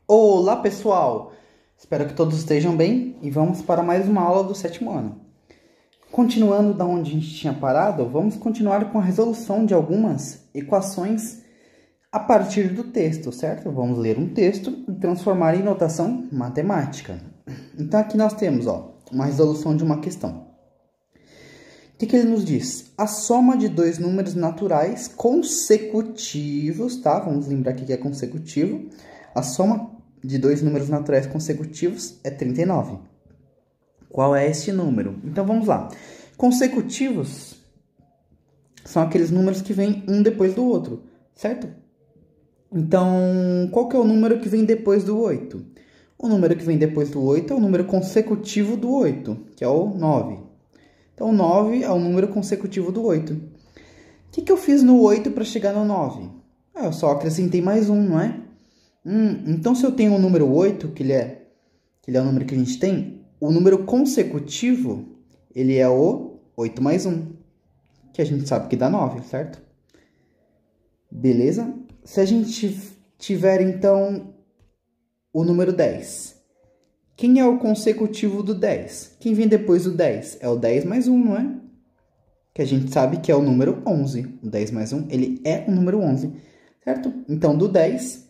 Olá, pessoal! Espero que todos estejam bem e vamos para mais uma aula do sétimo ano. Continuando da onde a gente tinha parado, vamos continuar com a resolução de algumas equações a partir do texto, certo? Vamos ler um texto e transformar em notação matemática. Então aqui nós temos, uma resolução de uma questão. O que ele nos diz? A soma de dois números naturais consecutivos, tá? Vamos lembrar aqui que é consecutivo. A soma de dois números naturais consecutivos é 39. Qual é este número? Então, vamos lá. Consecutivos são aqueles números que vêm um depois do outro, certo? Então, qual que é o número que vem depois do 8? O número que vem depois do 8 é o número consecutivo do 8, que é o 9. Então, 9 é o número consecutivo do 8. O que eu fiz no 8 para chegar no 9? Eu só acrescentei mais um, não é? Então, se eu tenho o número 8, que ele é o número que a gente tem, o número consecutivo, ele é o 8 mais 1, que a gente sabe que dá 9, certo? Beleza? Se a gente tiver, então, o número 10, quem é o consecutivo do 10? Quem vem depois do 10? É o 10 mais 1, não é? Que a gente sabe que é o número 11. O 10 mais 1, ele é o número 11, certo? Então, do 10...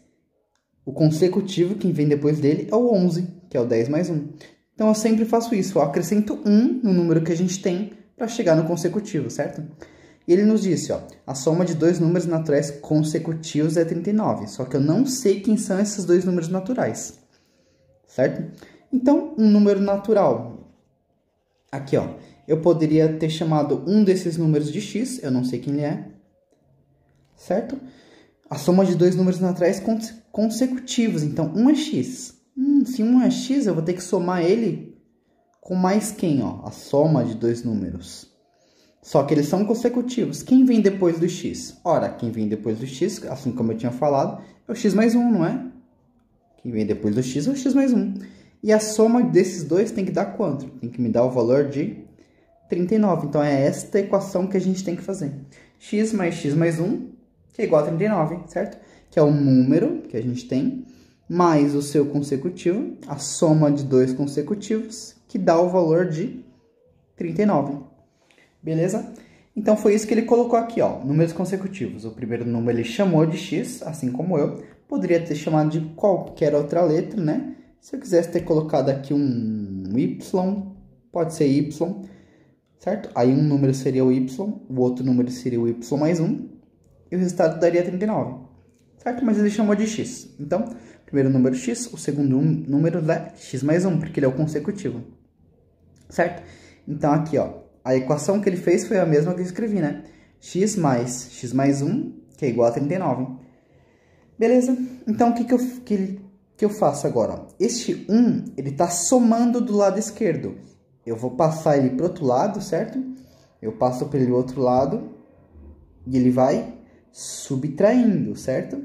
o consecutivo, quem vem depois dele, é o 11, que é o 10 mais 1. Então, eu sempre faço isso. Eu acrescento 1 no número que a gente tem para chegar no consecutivo, certo? E ele nos disse, a soma de dois números naturais consecutivos é 39. Só que eu não sei quem são esses dois números naturais, certo? Então, um número natural. Aqui, eu poderia ter chamado um desses números de x. Eu não sei quem ele é, certo? A soma de dois números naturais consecutivos. Então, 1 é x. Se 1 é x, eu vou ter que somar ele com mais quem? A soma de dois números. Só que eles são consecutivos. Quem vem depois do x? Ora, quem vem depois do x, assim como eu tinha falado, é o x mais 1, não é? Quem vem depois do x é o x mais 1. E a soma desses dois tem que dar quanto? Tem que me dar o valor de 39. Então, é esta equação que a gente tem que fazer. X mais 1, que é igual a 39, certo? Que é o número que a gente tem, mais o seu consecutivo, a soma de dois consecutivos, que dá o valor de 39. Beleza? Então, foi isso que ele colocou aqui, números consecutivos. O primeiro número ele chamou de x, assim como eu. Poderia ter chamado de qualquer outra letra, né? Se eu quisesse ter colocado aqui um y, pode ser y, certo? Aí um número seria o y, o outro número seria o y mais 1. E o resultado daria 39, certo? Mas ele chamou de x. Então, o primeiro número x, o segundo número dá x mais 1, porque ele é o consecutivo, certo? Então, aqui, a equação que ele fez foi a mesma que eu escrevi, né? x mais 1, que é igual a 39. Beleza? Então, o que eu faço agora? Este 1, ele está somando do lado esquerdo. Eu vou passar ele para o outro lado, certo? Eu passo para ele o outro lado e ele vai subtraindo, certo?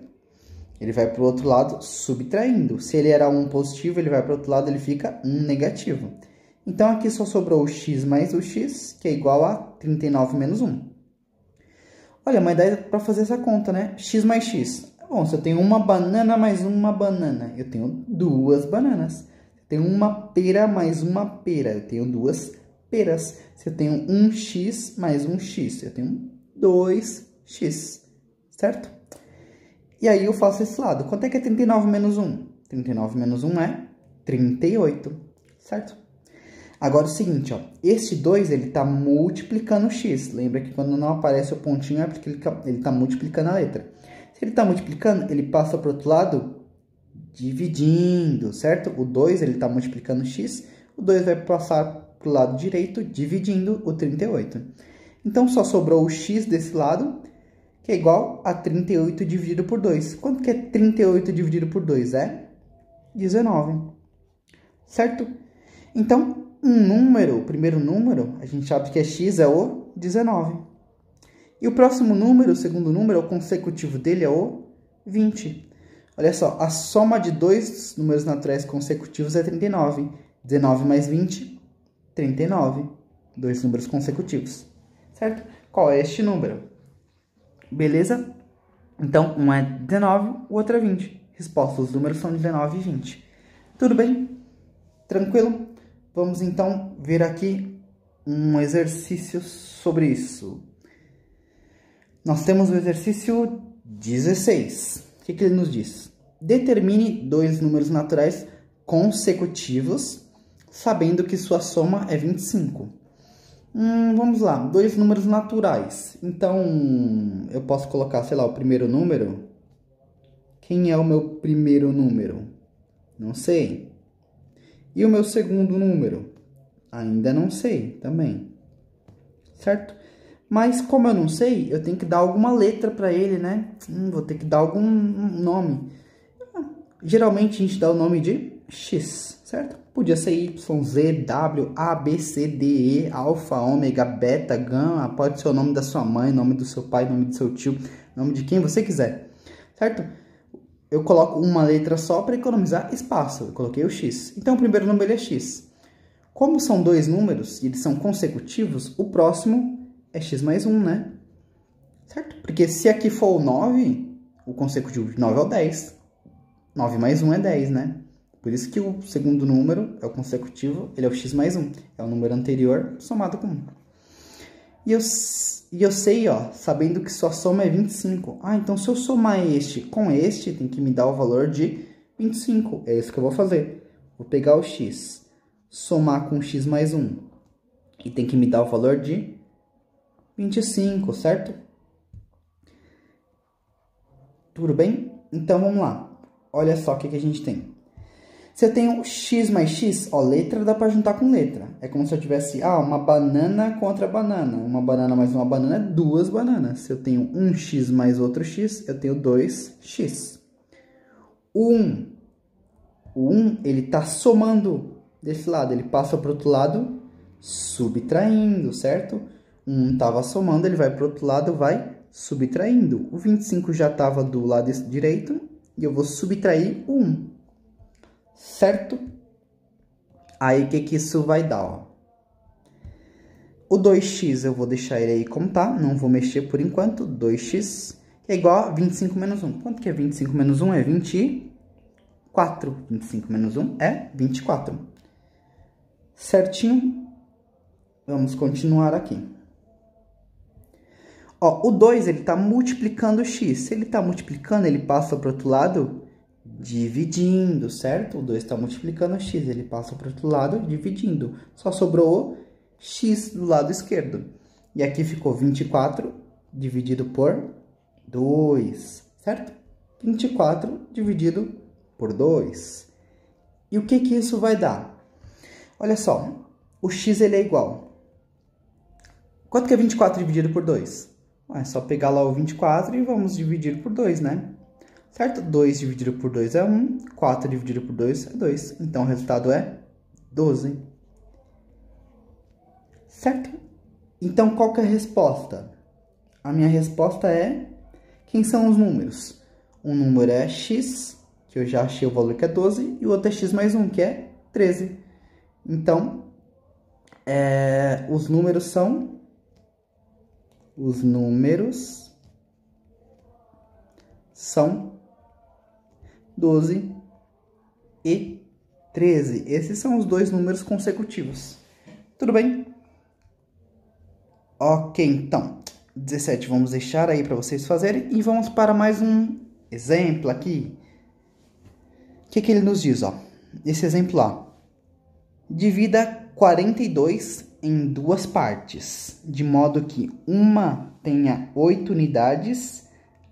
Ele vai para o outro lado subtraindo. Se ele era 1 positivo, ele vai para o outro lado, ele fica 1 negativo. Então, aqui só sobrou o x mais o x, que é igual a 39 menos 1. Olha, mas dá para fazer essa conta, né? X mais x. Bom, se eu tenho uma banana mais uma banana, eu tenho duas bananas. Se eu tenho uma pera mais uma pera, eu tenho duas peras. Se eu tenho um x mais um x, eu tenho 2x. Certo? E aí eu faço esse lado. Quanto é que é 39 menos 1? 39 menos 1 é 38, certo? Agora o seguinte, este 2 ele está multiplicando o x. Lembra que quando não aparece o pontinho é porque ele está multiplicando a letra. Se ele está multiplicando, ele passa para o outro lado dividindo, certo? O 2 ele está multiplicando o x, o 2 vai passar para o lado direito dividindo o 38. Então, só sobrou o x desse lado, que é igual a 38 dividido por 2. Quanto que é 38 dividido por 2? É 19. Certo? Então, o primeiro número, a gente sabe que é x, é o 19. E o próximo número, o segundo número, o consecutivo dele é o 20. Olha só, a soma de dois números naturais consecutivos é 39. 19 mais 20, 39. Dois números consecutivos. Certo? Qual é este número? Beleza? Então, um é 19, o outro é 20. Resposta, os números são 19 e 20. Tudo bem? Tranquilo? Vamos então ver aqui um exercício sobre isso. Nós temos o exercício 16. O que ele nos diz? Determine dois números naturais consecutivos, sabendo que sua soma é 25. Vamos lá, dois números naturais. Então, eu posso colocar, sei lá, o primeiro número. Quem é o meu primeiro número? Não sei. E o meu segundo número? Ainda não sei também. Certo? Mas como eu não sei, eu tenho que dar alguma letra para ele, né? Vou ter que dar algum nome. Geralmente a gente dá o nome de X, certo? Podia ser Y, Z, W, A, B, C, D, E, alfa, ômega, beta, gama. Pode ser o nome da sua mãe, nome do seu pai, nome do seu tio, nome de quem você quiser, certo? Eu coloco uma letra só para economizar espaço. Eu coloquei o X. Então, o primeiro número é X. Como são dois números e eles são consecutivos, o próximo é X mais 1, né? Certo? Porque se aqui for o 9, o consecutivo de 9 é o 10. 9 mais 1 é 10, né? Por isso que o segundo número é o consecutivo, ele é o X mais 1. É o número anterior somado com 1. E eu sei, ó, sabendo que sua soma é 25. Então se eu somar este com este, tem que me dar o valor de 25. É isso que eu vou fazer. Vou pegar o X, somar com X mais 1. E tem que me dar o valor de 25, certo? Tudo bem? Então vamos lá. Olha só o que a gente tem. Se eu tenho X mais X, ó, letra dá para juntar com letra. É como se eu tivesse, uma banana contra banana. Uma banana mais uma banana é duas bananas. Se eu tenho um X mais outro X, eu tenho 2X. O 1, ele tá somando desse lado. Ele passa para o outro lado, subtraindo, certo? 1 tava somando, ele vai para o outro lado, vai subtraindo. O 25 já estava do lado direito e eu vou subtrair o 1. Certo? Aí, o que isso vai dar, ó? O 2x eu vou deixar ele aí como tá, não vou mexer por enquanto. 2x é igual a 25 menos 1. Quanto que é 25 menos 1? É 24. 25 menos 1 é 24. Certinho? Vamos continuar aqui. Ó, o 2, ele tá multiplicando o x. Se ele tá multiplicando, ele passa para o outro lado dividindo, certo? O 2 está multiplicando o x, ele passa para o outro lado dividindo. Só sobrou o x do lado esquerdo. E aqui ficou 24 dividido por 2, certo? 24 dividido por 2. E o que isso vai dar? Olha só, o x ele é igual. Quanto que é 24 dividido por 2? É só pegar lá o 24 e vamos dividir por 2, né? Certo? 2 dividido por 2 é 1, 4 dividido por 2 é 2. Então, o resultado é 12. Certo? Então, qual que é a resposta? A minha resposta é... Quem são os números? Um número é x, que eu já achei o valor que é 12, e o outro é x mais 1, que é 13. Então, os números são... Os números são 12 e 13. Esses são os dois números consecutivos. Tudo bem? Ok, então, 17 vamos deixar aí para vocês fazerem. E vamos para mais um exemplo aqui. O que ele nos diz, ó? Esse exemplo lá. Divida 42 em duas partes, de modo que uma tenha 8 unidades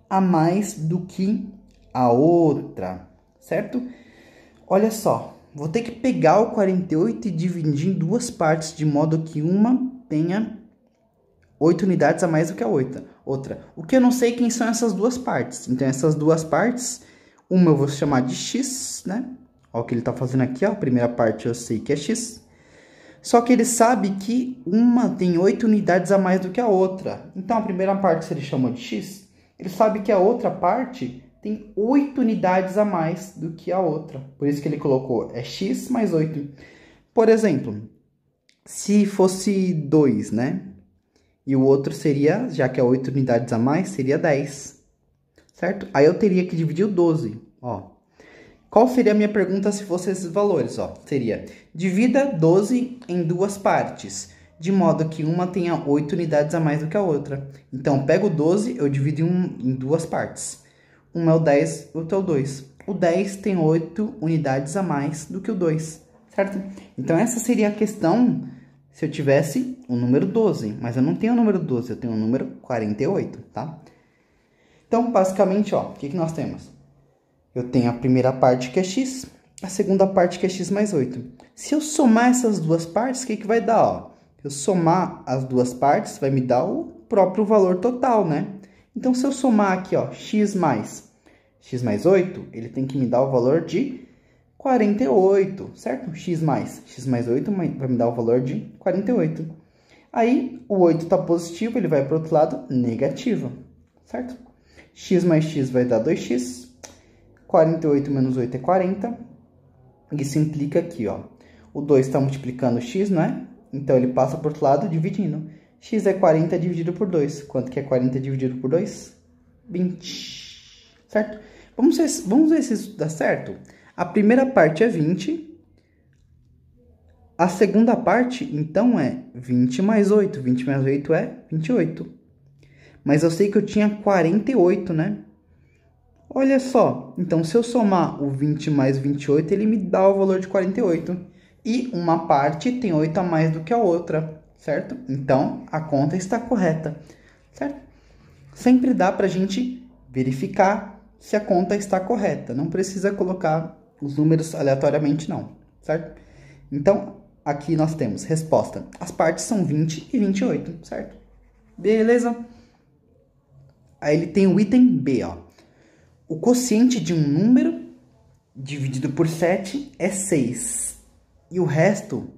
a mais do que a outra, certo? Olha só, vou ter que pegar o 48 e dividir em duas partes, de modo que uma tenha 8 unidades a mais do que a outra. O que eu não sei quem são essas duas partes. Então, essas duas partes, uma eu vou chamar de x, né? Olha o que ele está fazendo aqui, ó. A primeira parte eu sei que é x. Só que ele sabe que uma tem 8 unidades a mais do que a outra. Então, a primeira parte ele chamou de x. Ele sabe que a outra parte tem 8 unidades a mais do que a outra. Por isso que ele colocou x mais 8. Por exemplo, se fosse 2, né? E o outro seria, já que é 8 unidades a mais, seria 10. Certo? Aí eu teria que dividir o 12. Ó, Qual seria a minha pergunta se fosse esses valores? Ó, seria, divida 12 em duas partes, de modo que uma tenha 8 unidades a mais do que a outra. Então, eu pego o 12, eu divido em duas partes. Uma é o 10, outra é o 2. O 10 tem 8 unidades a mais do que o 2, certo? Então, essa seria a questão se eu tivesse o número 12. Mas eu não tenho o número 12, eu tenho o número 48, tá? Então, basicamente, ó, o que nós temos? Eu tenho a primeira parte que é x, a segunda parte que é x mais 8. Se eu somar essas duas partes, o que vai dar? Ó? Eu somar as duas partes, vai me dar o próprio valor total, né? Então, se eu somar aqui, ó, x mais 8, ele tem que me dar o valor de 48, certo? x mais 8 vai me dar o valor de 48. Aí, o 8 está positivo, ele vai para o outro lado, negativo, certo? X mais x vai dar 2x. 48 menos 8 é 40. Isso implica aqui, ó. O 2 está multiplicando x, né? Então, ele passa por outro lado dividindo. X é 40 dividido por 2. Quanto que é 40 dividido por 2? 20. Certo? Vamos ver se isso dá certo. A primeira parte é 20. A segunda parte, então, é 20 mais 8. 20 mais 8 é 28. Mas eu sei que eu tinha 48, né? Olha só, então se eu somar o 20 mais 28, ele me dá o valor de 48. E uma parte tem 8 a mais do que a outra, certo? Então, a conta está correta, certo? Sempre dá para a gente verificar se a conta está correta. Não precisa colocar os números aleatoriamente, não, certo? Então, aqui nós temos resposta. As partes são 20 e 28, certo? Beleza? Aí ele tem o item B, ó. O quociente de um número dividido por 7 é 6. E o resto,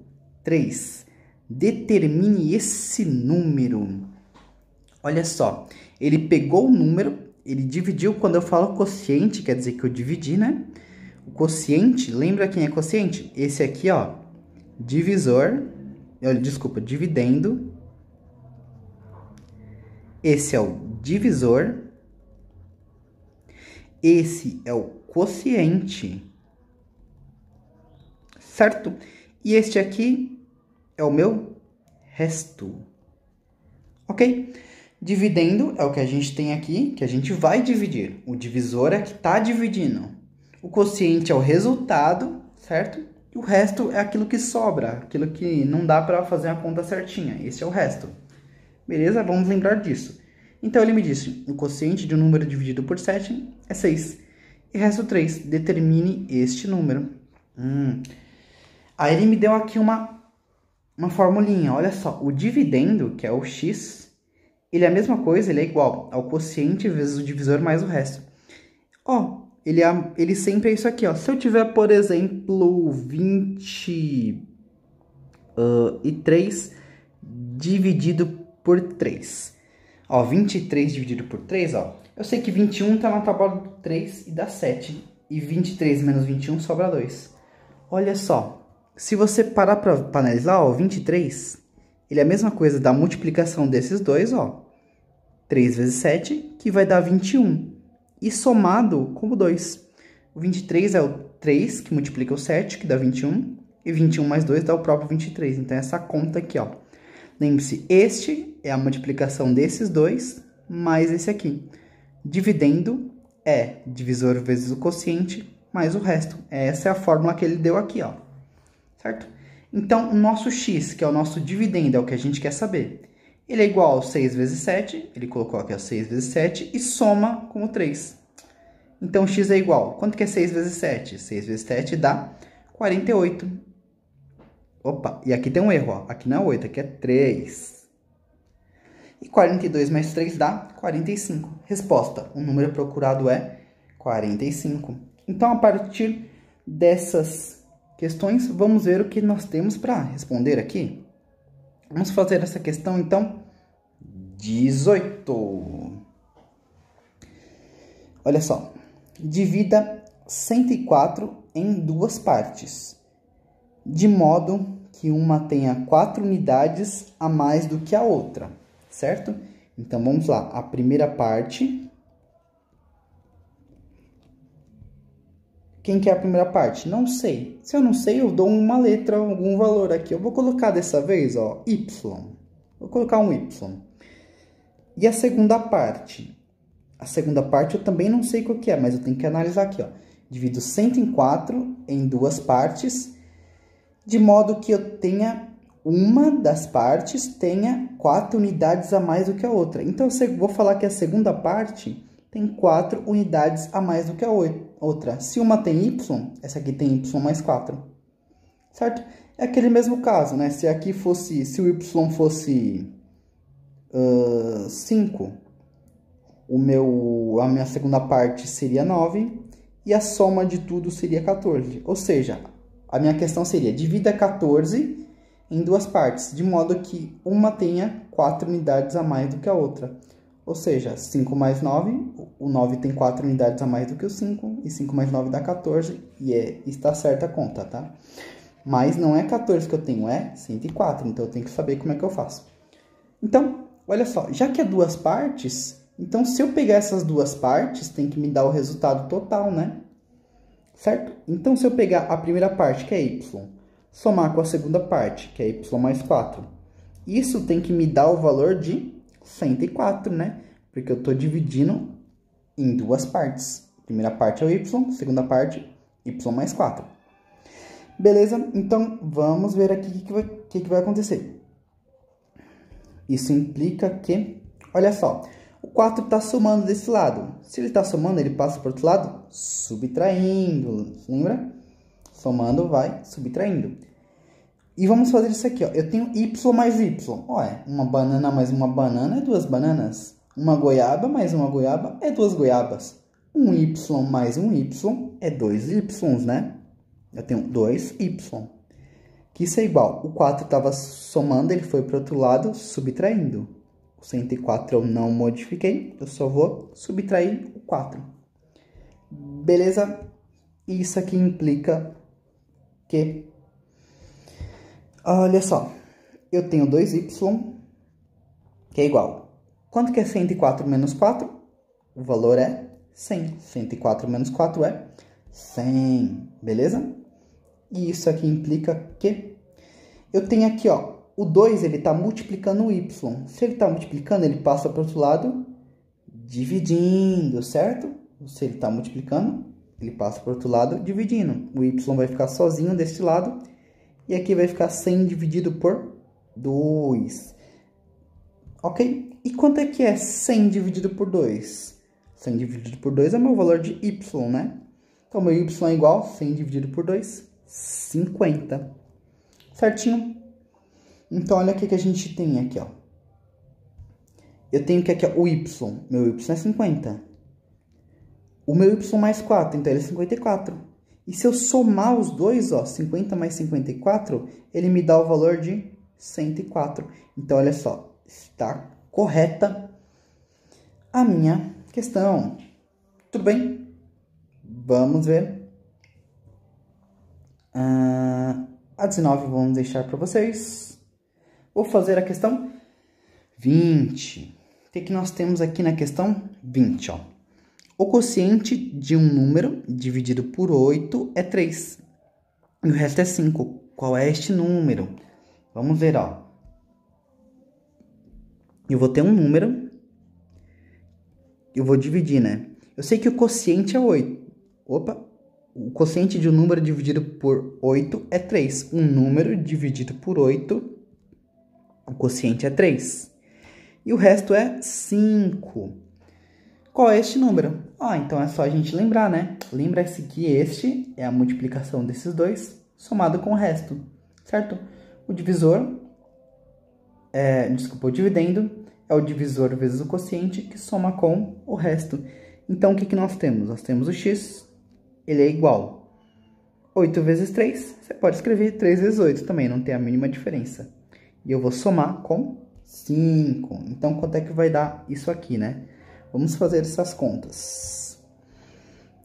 3. Determine esse número. Olha só, ele pegou o número, ele dividiu. Quando eu falo quociente, quer dizer que eu dividi, né? O quociente, lembra quem é quociente? Esse aqui, ó, divisor, desculpa, dividendo. Esse é o divisor. Esse é o quociente, certo? E este aqui é o meu resto, ok? Dividendo é o que a gente tem aqui, que a gente vai dividir. O divisor é que está dividindo. O quociente é o resultado, certo? E o resto é aquilo que sobra, aquilo que não dá para fazer a conta certinha. Esse é o resto. Beleza? Vamos lembrar disso. Então, ele me disse, o quociente de um número dividido por 7 é 6. E resto 3, determine este número. Aí ele me deu aqui uma formulinha, olha só. O dividendo, que é o x, ele é a mesma coisa, ele é igual ao quociente vezes o divisor mais o resto. Ó, ele sempre é isso aqui, ó. Se eu tiver, por exemplo, 23 dividido por 3. Ó, 23 dividido por 3, ó. Eu sei que 21 tá na tábua do 3 e dá 7. E 23 menos 21 sobra 2. Olha só. Se você parar para analisar, ó, 23, ele é a mesma coisa da multiplicação desses dois, ó. 3 vezes 7, que vai dar 21. E somado com o 2. O 23 é o 3, que multiplica o 7, que dá 21. E 21 mais 2 dá o próprio 23. Então, essa conta aqui, ó. Lembre-se, este é a multiplicação desses dois, mais esse aqui. Dividendo é divisor vezes o quociente, mais o resto. Essa é a fórmula que ele deu aqui, ó. Certo? Então, o nosso x, que é o nosso dividendo, é o que a gente quer saber. Ele é igual a 6 vezes 7, ele colocou aqui, ó, 6 vezes 7, e soma com o 3. Então, x é igual. Quanto que é 6 vezes 7? 6 vezes 7 dá 48. Opa, e aqui tem um erro, ó. Aqui não é 8, aqui é 3. E 42 mais 3 dá 45. Resposta, o número procurado é 45. Então, a partir dessas questões, vamos ver o que nós temos para responder aqui. Vamos fazer essa questão, então, 18. Olha só. Divida 104 em duas partes, de modo que uma tenha 4 unidades a mais do que a outra, certo? Então, vamos lá. A primeira parte. O Quem que é a primeira parte? Não sei. Se eu não sei, eu dou uma letra, algum valor aqui. Eu vou colocar dessa vez, ó, y. Vou colocar um y. E a segunda parte? A segunda parte eu também não sei qual que é, mas eu tenho que analisar aqui, ó. Divido 104 em duas partes, de modo que eu tenha uma das partes tenha 4 unidades a mais do que a outra. Então, eu vou falar que a segunda parte tem 4 unidades a mais do que a outra. Se uma tem y, essa aqui tem y mais 4. Certo? É aquele mesmo caso, né? Se aqui fosse, se o y fosse 5, a minha segunda parte seria 9 e a soma de tudo seria 14. Ou seja, a minha questão seria: divida 14 em duas partes, de modo que uma tenha 4 unidades a mais do que a outra. Ou seja, 5 mais 9, o 9 tem 4 unidades a mais do que o 5, e 5 mais 9 dá 14, e está certa a conta, tá? Mas não é 14 que eu tenho, é 104, então eu tenho que saber como é que eu faço. Então, olha só, já que é duas partes, então se eu pegar essas duas partes, tem que me dar o resultado total, né? Certo? Então, se eu pegar a primeira parte, que é y, somar com a segunda parte, que é y mais 4, isso tem que me dar o valor de 104, né? Porque eu estou dividindo em duas partes. Primeira parte é o y, segunda parte, y mais 4. Beleza? Então, vamos ver aqui o que vai acontecer. Isso implica que, olha só, o 4 está somando desse lado. Se ele está somando, ele passa para o outro lado subtraindo. Lembra? Somando, vai subtraindo. E vamos fazer isso aqui, ó. Eu tenho y mais y. Olha, uma banana mais uma banana é duas bananas. Uma goiaba mais uma goiaba é duas goiabas. Um y mais um y é dois y's, né? Eu tenho 2y. Que isso é igual. O 4 estava somando, ele foi para o outro lado, subtraindo. O 104 eu não modifiquei, eu só vou subtrair o 4. Beleza? Isso aqui implica que... Olha só, eu tenho 2y, que é igual. Quanto que é 104 menos 4? O valor é 100. 104 menos 4 é 100, beleza? E isso aqui implica que eu tenho aqui, ó, o 2 ele está multiplicando o y. Se ele está multiplicando, ele passa para o outro lado dividindo, certo? Se ele está multiplicando, ele passa para o outro lado dividindo. O y vai ficar sozinho desse lado. E aqui vai ficar 100 dividido por 2. Ok? E quanto é que é 100 dividido por 2? 100 dividido por 2 é o meu valor de y, né? Então, meu y é igual a 100 dividido por 2, 50. Certinho? Então, olha o que a gente tem aqui, ó. Eu tenho que aqui, ó, o y. Meu y é 50. O meu y mais 4, então ele é 54. E se eu somar os dois, ó, 50 mais 54, ele me dá o valor de 104. Então, olha só, está correta a minha questão. Tudo bem? Vamos ver. A 19 vamos deixar para vocês. Vou fazer a questão 20. O que nós temos aqui na questão 20, ó? O quociente de um número dividido por 8 é 3. E o resto é 5. Qual é este número? Vamos ver, ó. Eu vou ter um número. Eu vou dividir, né? Eu sei que o quociente é 8. Opa! O quociente de um número dividido por 8 é 3. Um número dividido por 8, o quociente é 3. E o resto é 5. Qual é este número? Então é só a gente lembrar, né? Lembra-se que este é a multiplicação desses dois, somado com o resto, certo? O divisor, o dividendo é o divisor vezes o quociente, que soma com o resto. Então, o que nós temos? Nós temos o x, ele é igual a 8 vezes 3, você pode escrever 3 vezes 8 também, não tem a mínima diferença. E eu vou somar com 5. Então, quanto é que vai dar isso aqui, né? Vamos fazer essas contas.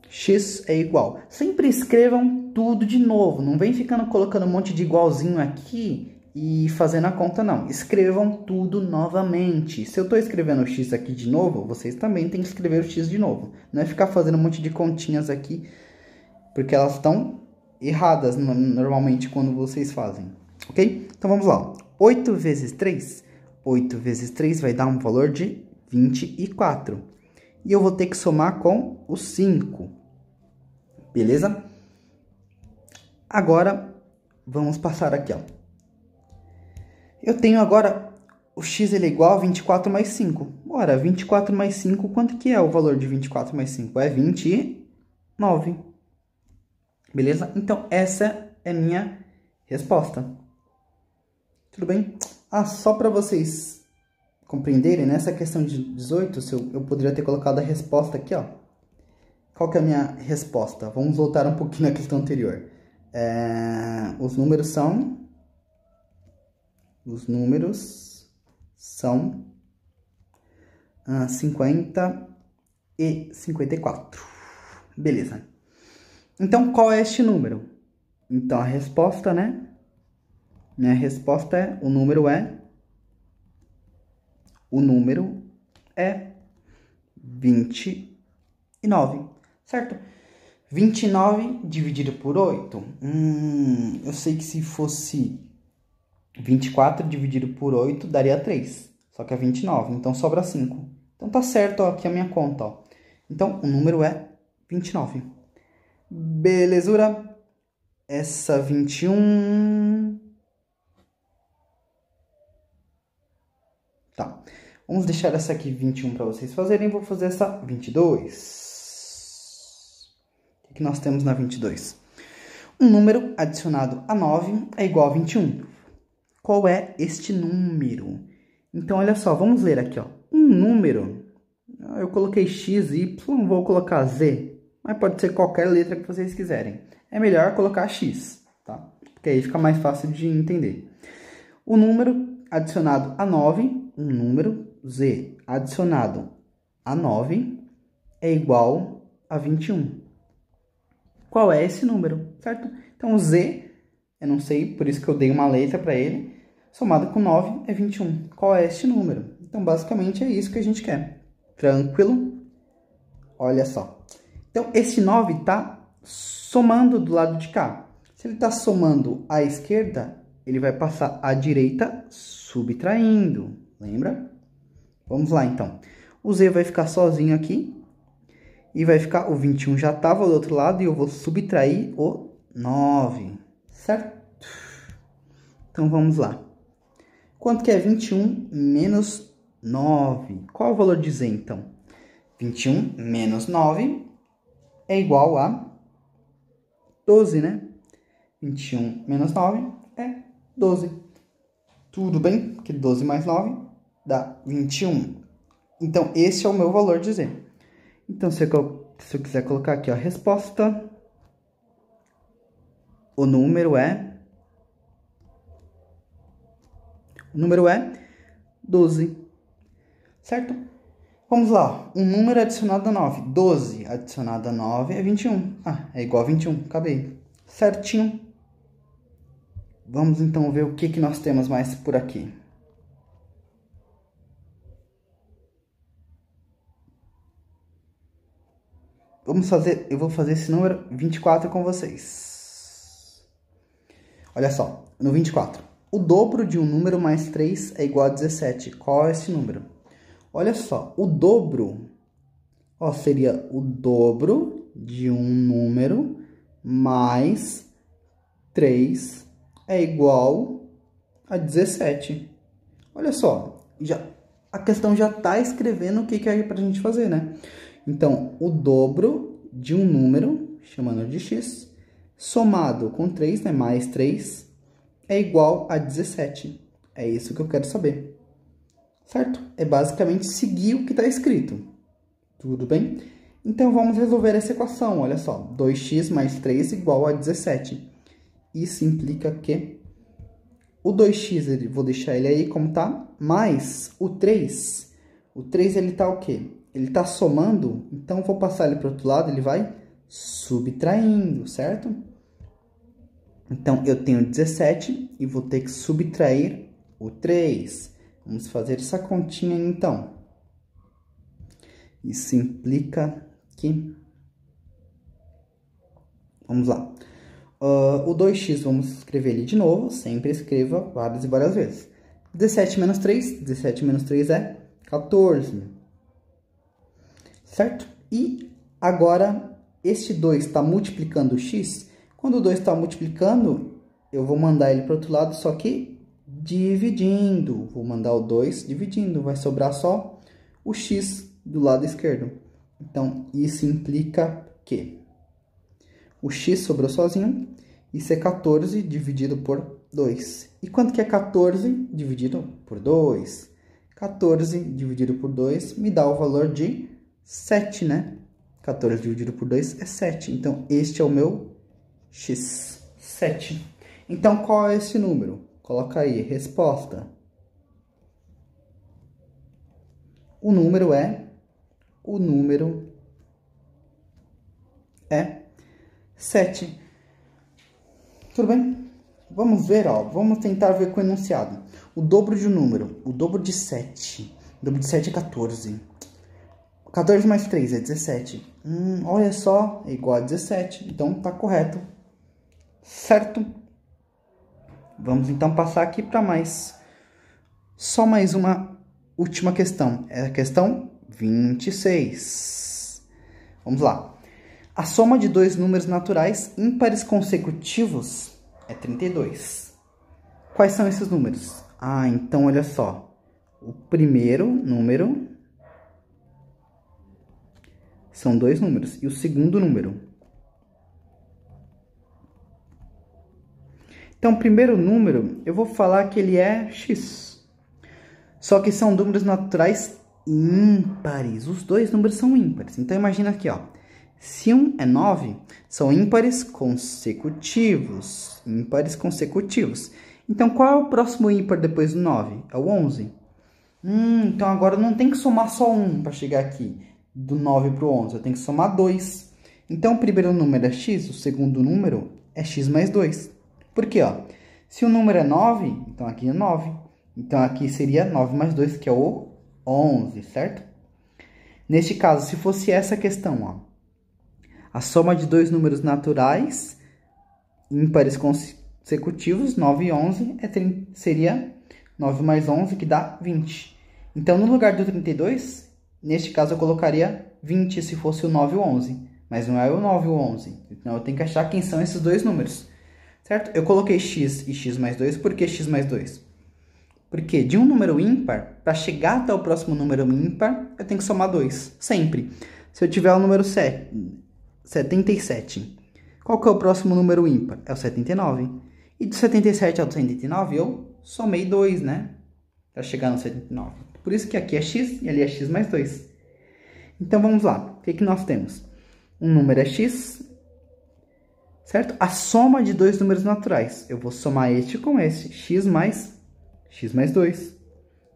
X é igual. Sempre escrevam tudo de novo. Não vem ficando colocando um monte de igualzinho aqui e fazendo a conta, não. Escrevam tudo novamente. Se eu estou escrevendo o X aqui de novo, vocês também têm que escrever o X de novo. Não é ficar fazendo um monte de continhas aqui porque elas estão erradas normalmente quando vocês fazem, ok? Então vamos lá. 8 vezes 3. 8 vezes 3 vai dar um valor de 24. E eu vou ter que somar com o 5. Beleza? Agora, vamos passar aqui, ó. Eu tenho agora o x ele é igual a 24 mais 5. Ora, 24 mais 5, quanto que é o valor de 24 mais 5? É 29. Beleza? Então, essa é a minha resposta. Tudo bem? Ah, só para vocês compreenderem, nessa questão de 18, eu poderia ter colocado a resposta aqui, ó. Qual que é a minha resposta? Vamos voltar um pouquinho na questão anterior. Os números são 50 e 54. Beleza. Então, qual é este número? Então, a resposta, né? Minha resposta é, o número é 29, certo? 29 dividido por 8. Eu sei que se fosse 24 dividido por 8, daria 3. Só que é 29, então sobra 5. Então tá certo, ó, aqui a minha conta, ó. Então, o número é 29. Belezura? Essa 21... Tá. Vamos deixar essa aqui 21 para vocês fazerem. Vou fazer essa 22. O que nós temos na 22? Um número adicionado a 9 é igual a 21. Qual é este número? Então, olha só, vamos ler aqui, ó. Um número, eu coloquei x, y, vou colocar z, mas pode ser qualquer letra que vocês quiserem. É melhor colocar x, tá? Porque aí fica mais fácil de entender. O número adicionado a 9, um número z adicionado a 9 é igual a 21. Qual é esse número, certo? Então, o z, eu não sei, por isso que eu dei uma letra para ele, somado com 9 é 21. Qual é este número? Então, basicamente, é isso que a gente quer. Tranquilo? Olha só. Então, esse 9 está somando do lado de cá. Se ele está somando à esquerda, ele vai passar à direita subtraindo. Lembra? Vamos lá, então. O z vai ficar sozinho aqui. E vai ficar, o 21 já estava do outro lado e eu vou subtrair o 9. Certo? Então, vamos lá. Quanto que é 21 menos 9? Qual é o valor de z, então? 21 menos 9 é igual a 12, né? 21 menos 9 é 12. Tudo bem? Porque 12 mais 9 dá 21. Então, esse é o meu valor de z. Então, se eu quiser colocar aqui, ó, a resposta, o número é 12, certo? Vamos lá, um número adicionado a 9, 12 adicionado a 9 é 21. Ah, é igual a 21, acabei. Certinho. Vamos então ver o que nós temos mais por aqui. Eu vou fazer esse número 24 com vocês. Olha só, no 24. O dobro de um número mais 3 é igual a 17. Qual é esse número? Olha só, o dobro, ó, seria o dobro de um número mais 3 é igual a 17. Olha só, a questão já está escrevendo o que é para a gente fazer, né? Então, o dobro de um número, chamando de x, somado com 3, né, mais 3, é igual a 17. É isso que eu quero saber. Certo? É basicamente seguir o que está escrito. Tudo bem? Então, vamos resolver essa equação. Olha só, 2x mais 3 igual a 17. Isso implica que o 2x, vou deixar ele aí como tá, mais o 3. O 3, ele tá o quê? Ele tá somando, então vou passar ele para o outro lado, ele vai subtraindo, certo? Então, eu tenho 17 e vou ter que subtrair o 3. Vamos fazer essa continha, então. Isso implica que Vamos lá. O 2x, vamos escrever ele de novo. Sempre escreva várias e várias vezes. 17 menos 3. 17 menos 3 é 14. Certo? E agora, este 2 está multiplicando o x. Quando o 2 está multiplicando, eu vou mandar ele para o outro lado, só que dividindo. Vou mandar o 2 dividindo. Vai sobrar só o x do lado esquerdo. Então, isso implica que o x sobrou sozinho. Isso é 14 dividido por 2. E quanto que é 14 dividido por 2? 14 dividido por 2 me dá o valor de 7, né? 14 dividido por 2 é 7. Então, este é o meu x, 7. Então, qual é esse número? Coloca aí, resposta. O número é 7. Tudo bem? Vamos ver, ó. Vamos tentar ver com o enunciado. O dobro de um número. O dobro de 7. O dobro de 7 é 14. 14 mais 3 é 17. Olha só, é igual a 17. Então, tá correto. Certo? Vamos, então, passar aqui para só mais uma última questão. É a questão 26. Vamos lá. A soma de dois números naturais ímpares consecutivos é 32. Quais são esses números? Então olha só. O primeiro número são dois números. E o segundo número. Então, o primeiro número, eu vou falar que ele é x. Só que são números naturais ímpares. Os dois números são ímpares. Então, imagina aqui, ó. Se 1 é 9, são ímpares consecutivos. Ímpares consecutivos. Então, qual é o próximo ímpar depois do 9? É o 11. Então, agora não tem que somar só 1 para chegar aqui. Do 9 para o 11. Eu tenho que somar 2. Então, o primeiro número é x, o segundo número é x mais 2. Por quê? Ó? Se o número é 9, então aqui é 9. Então, aqui seria 9 mais 2, que é o 11, certo? Neste caso, se fosse essa questão, ó. A soma de dois números naturais, ímpares consecutivos, 9 e 11, seria 9 mais 11, que dá 20. Então, no lugar do 32, neste caso eu colocaria 20 se fosse o 9 e o 11. Mas não é o 9 e o 11. Então, eu tenho que achar quem são esses dois números. Certo? Eu coloquei x e x mais 2. Por que x mais 2? Porque de um número ímpar, para chegar até o próximo número ímpar, eu tenho que somar 2. Sempre. Se eu tiver o número 77. Qual que é o próximo número ímpar? É o 79. E do 77 ao 79 eu somei 2, né? Para chegar no 79. Por isso que aqui é x e ali é x mais 2. Então vamos lá. O que nós temos? Um número é x, certo? A soma de dois números naturais. Eu vou somar este com esse. X mais 2.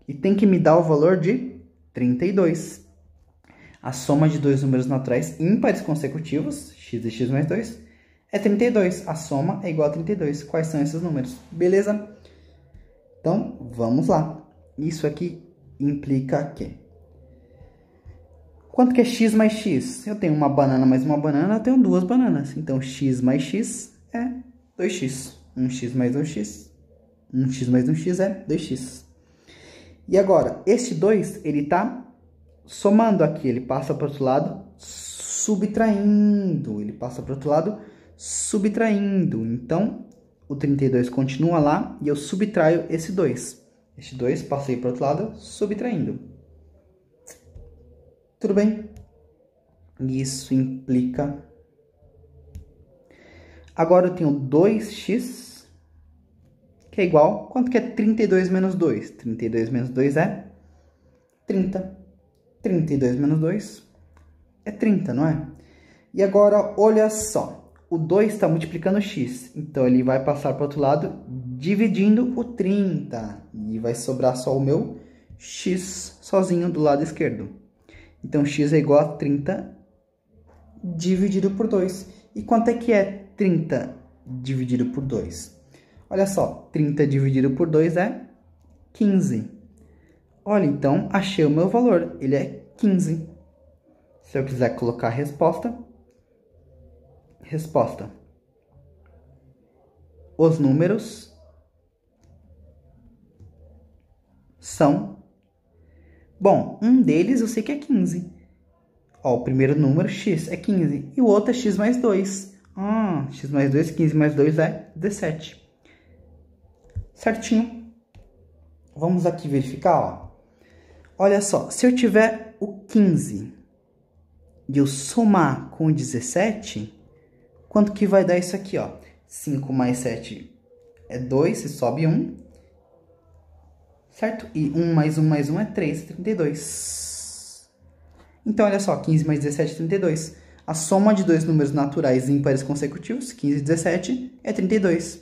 E tem que me dar o valor de 32. A soma de dois números naturais ímpares consecutivos, x e x mais 2, é 32. A soma é igual a 32. Quais são esses números? Beleza? Então, vamos lá. Isso aqui implica que... Quanto que é x mais x? Eu tenho uma banana mais uma banana, eu tenho duas bananas. Então, x mais x é 2x. 1x mais 2x. 1x mais 1x é 2x. E agora, esse 2, ele está somando aqui. Ele passa para o outro lado, subtraindo. Ele passa para o outro lado, subtraindo. Então, o 32 continua lá e eu subtraio esse 2. Este 2, passei para o outro lado, subtraindo. Tudo bem? Isso implica... Agora eu tenho 2x, que é igual... Quanto que é 32 menos 2? 32 menos 2 é 30. 32 menos 2 é 30, não é? E agora, olha só. O 2 está multiplicando x. Então, ele vai passar para o outro lado, dividindo o 30. E vai sobrar só o meu x sozinho do lado esquerdo. Então, x é igual a 30 dividido por 2. E quanto é que é 30 dividido por 2? Olha só, 30 dividido por 2 é 15. Olha, então, achei o meu valor. Ele é 15. Se eu quiser colocar a resposta... os números são... Bom, um deles eu sei que é 15. Ó, o primeiro número, x, é 15. E o outro é x mais 2. Ah, x mais 2, 15 mais 2 é 17. Certinho. Vamos aqui verificar, ó. Olha só, se eu tiver o 15 e eu somar com o 17, quanto que vai dar isso aqui, ó? 5 mais 7 é 2, se sobe 1. Certo? E 1 mais 1 mais 1 é 3, 32. Então, olha só, 15 mais 17 é 32. A soma de dois números naturais ímpares consecutivos, 15 e 17, é 32.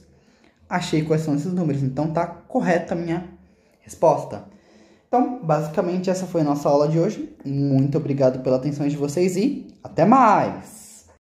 Achei quais são esses números, então tá correta a minha resposta. Então, basicamente, essa foi a nossa aula de hoje. Muito obrigado pela atenção de vocês e até mais!